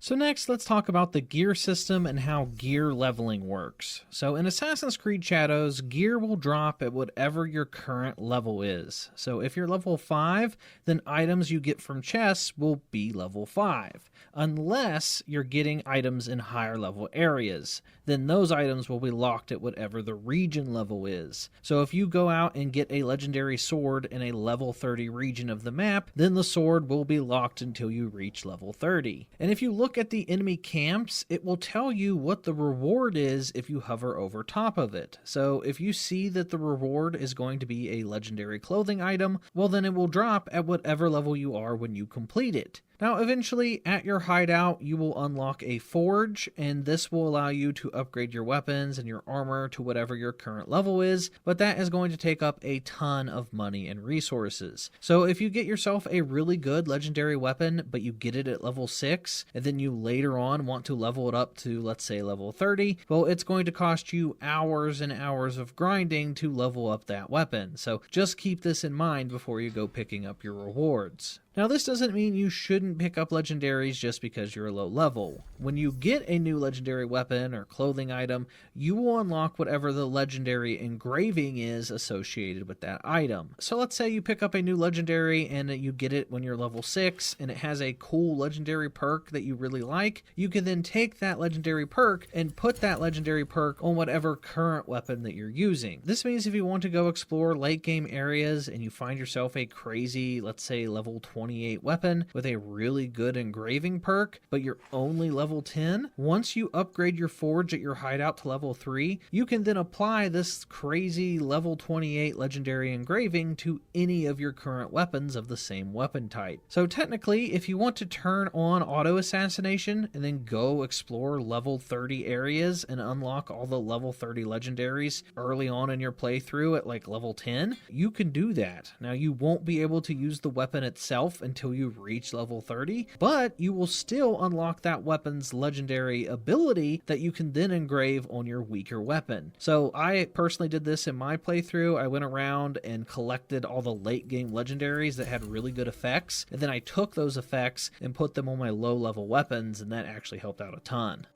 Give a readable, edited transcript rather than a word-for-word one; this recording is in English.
So next, let's talk about the gear system and how gear leveling works. So in Assassin's Creed Shadows, gear will drop at whatever your current level is. So if you're level 5, then items you get from chests will be level 5. Unless you're getting items in higher level areas, then those items will be locked at whatever the region level is. So if you go out and get a legendary sword in a level 30 region of the map, then the sword will be locked until you reach level 30. And if you look at the enemy camps, it will tell you what the reward is if you hover over top of it. So if you see that the reward is going to be a legendary clothing item, well then it will drop at whatever level you are when you complete it. Now, eventually, at your hideout, you will unlock a forge, and this will allow you to upgrade your weapons and your armor to whatever your current level is, but that is going to take up a ton of money and resources. So if you get yourself a really good legendary weapon, but you get it at level 6, and then you later on want to level it up to, let's say, level 30, well, it's going to cost you hours and hours of grinding to level up that weapon. So just keep this in mind before you go picking up your rewards. Now, this doesn't mean you shouldn't pick up legendaries just because you're low level. When you get a new legendary weapon or clothing item, you will unlock whatever the legendary engraving is associated with that item. So let's say you pick up a new legendary and you get it when you're level 6 and it has a cool legendary perk that you really like. You can then take that legendary perk and put that legendary perk on whatever current weapon that you're using. This means if you want to go explore late game areas and you find yourself a crazy, let's say level 28 weapon with a really good engraving perk, but you're only level 10, once you upgrade your forge at your hideout to level 3, you can then apply this crazy level 28 legendary engraving to any of your current weapons of the same weapon type. So technically, if you want to turn on auto assassination and then go explore level 30 areas and unlock all the level 30 legendaries early on in your playthrough at like level 10, you can do that. Now, you won't be able to use the weapon itself until you reach level 30, but you will still unlock that weapon's legendary ability that you can then engrave on your weaker weapon. So I personally did this in my playthrough. I went around and collected all the late game legendaries that had really good effects, and then I took those effects and put them on my low level weapons, and that actually helped out a ton.